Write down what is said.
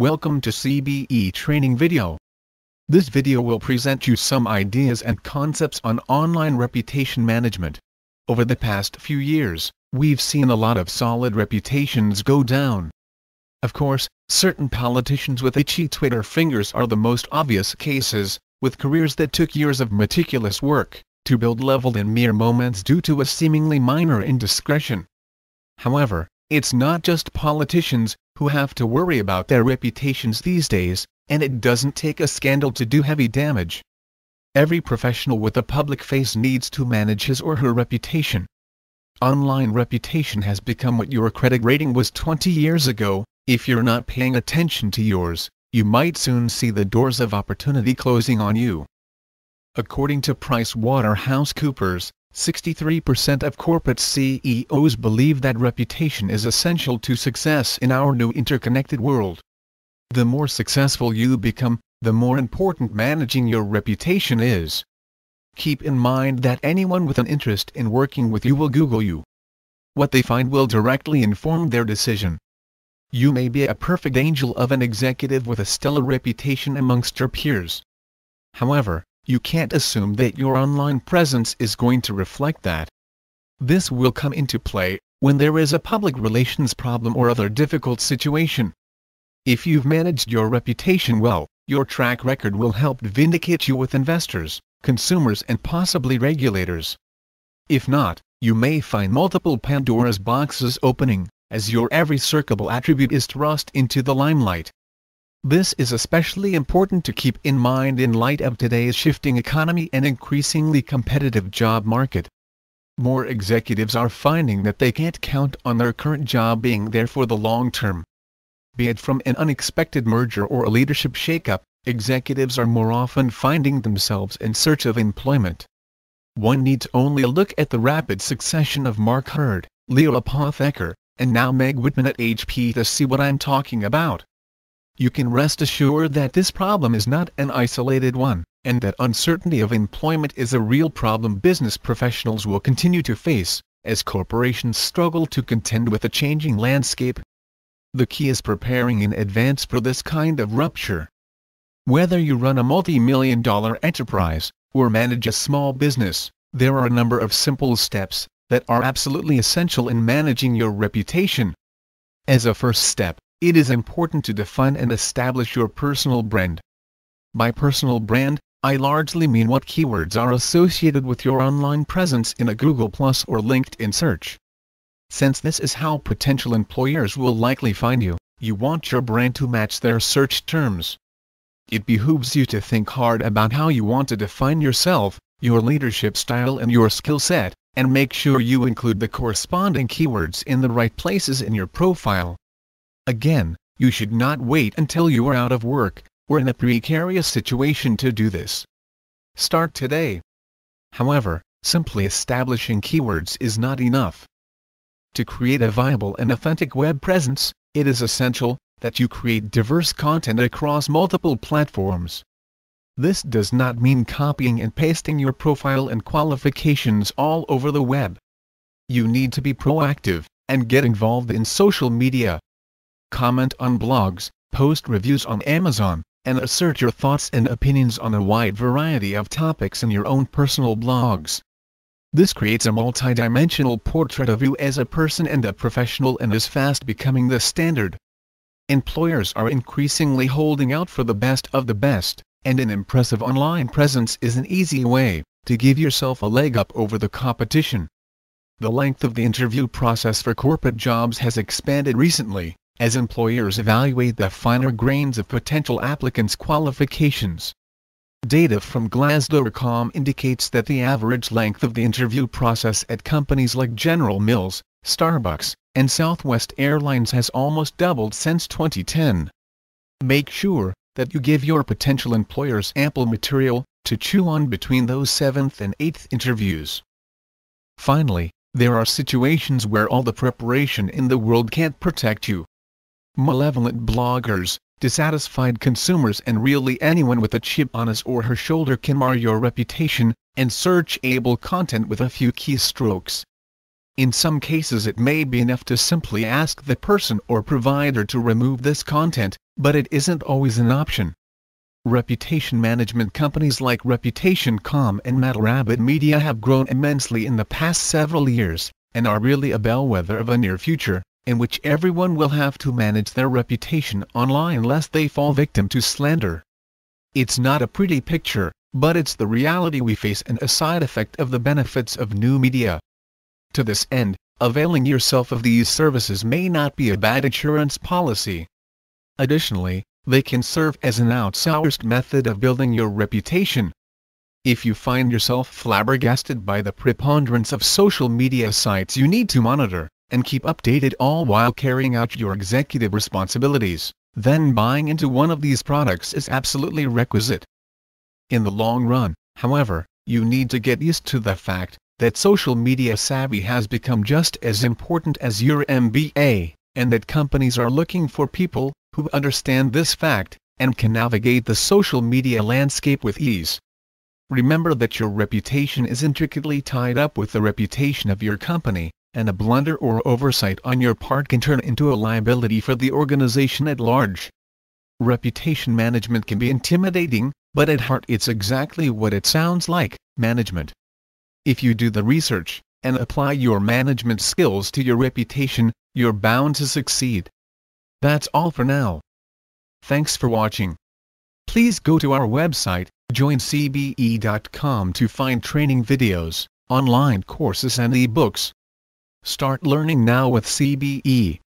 Welcome to CBE training video. This video will present you some ideas and concepts on online reputation management. Over the past few years, we've seen a lot of solid reputations go down. Of course, certain politicians with itchy Twitter fingers are the most obvious cases, with careers that took years of meticulous work to build leveled in mere moments due to a seemingly minor indiscretion. However, it's not just politicians who have to worry about their reputations these days, and it doesn't take a scandal to do heavy damage. Every professional with a public face needs to manage his or her reputation. Online reputation has become what your credit rating was 20 years ago. If you're not paying attention to yours, you might soon see the doors of opportunity closing on you. According to PricewaterhouseCoopers, 63% of corporate CEOs believe that reputation is essential to success in our new interconnected world. The more successful you become, the more important managing your reputation is. Keep in mind that anyone with an interest in working with you will Google you. What they find will directly inform their decision. You may be a perfect angel of an executive with a stellar reputation amongst your peers. However, you can't assume that your online presence is going to reflect that. This will come into play when there is a public relations problem or other difficult situation. If you've managed your reputation well, your track record will help vindicate you with investors, consumers and possibly regulators. If not, you may find multiple Pandora's boxes opening, as your every searchable attribute is thrust into the limelight. This is especially important to keep in mind in light of today's shifting economy and increasingly competitive job market. More executives are finding that they can't count on their current job being there for the long term. Be it from an unexpected merger or a leadership shakeup, executives are more often finding themselves in search of employment. One needs only look at the rapid succession of Mark Hurd, Leo Apotheker, and now Meg Whitman at HP to see what I'm talking about. You can rest assured that this problem is not an isolated one, and that uncertainty of employment is a real problem business professionals will continue to face, as corporations struggle to contend with a changing landscape. The key is preparing in advance for this kind of rupture. Whether you run a multi-million-dollar enterprise, or manage a small business, there are a number of simple steps that are absolutely essential in managing your reputation. As a first step, it is important to define and establish your personal brand. By personal brand, I largely mean what keywords are associated with your online presence in a Google+ or LinkedIn search. Since this is how potential employers will likely find you, you want your brand to match their search terms. It behooves you to think hard about how you want to define yourself, your leadership style and your skill set, and make sure you include the corresponding keywords in the right places in your profile. Again, you should not wait until you are out of work, or in a precarious situation to do this. Start today. However, simply establishing keywords is not enough. To create a viable and authentic web presence, it is essential that you create diverse content across multiple platforms. This does not mean copying and pasting your profile and qualifications all over the web. You need to be proactive and get involved in social media. Comment on blogs, post reviews on Amazon, and assert your thoughts and opinions on a wide variety of topics in your own personal blogs. This creates a multi-dimensional portrait of you as a person and a professional and is fast becoming the standard. Employers are increasingly holding out for the best of the best, and an impressive online presence is an easy way to give yourself a leg up over the competition. The length of the interview process for corporate jobs has expanded recently, as employers evaluate the finer grains of potential applicants' qualifications. Data from Glassdoor.com indicates that the average length of the interview process at companies like General Mills, Starbucks, and Southwest Airlines has almost doubled since 2010. Make sure that you give your potential employers ample material to chew on between those 7th and 8th interviews. Finally, there are situations where all the preparation in the world can't protect you. Malevolent bloggers, dissatisfied consumers and really anyone with a chip on his or her shoulder can mar your reputation and searchable content with a few keystrokes. In some cases it may be enough to simply ask the person or provider to remove this content, but it isn't always an option. Reputation management companies like Reputation.com and MattleRabbit Media have grown immensely in the past several years, and are really a bellwether of a near future, in which everyone will have to manage their reputation online lest they fall victim to slander. It's not a pretty picture, but it's the reality we face and a side effect of the benefits of new media. To this end, availing yourself of these services may not be a bad insurance policy. Additionally, they can serve as an outsourced method of building your reputation. If you find yourself flabbergasted by the preponderance of social media sites you need to monitor and keep updated all while carrying out your executive responsibilities, then buying into one of these products is absolutely requisite. In the long run, however, you need to get used to the fact that social media savvy has become just as important as your MBA, and that companies are looking for people who understand this fact and can navigate the social media landscape with ease. Remember that your reputation is intricately tied up with the reputation of your company, and a blunder or oversight on your part can turn into a liability for the organization at large. Reputation management can be intimidating, but at heart it's exactly what it sounds like: management. If you do the research and apply your management skills to your reputation, you're bound to succeed. That's all for now. Thanks for watching. Please go to our website, joincbe.com, to find training videos, online courses and ebooks. Start learning now with CBE.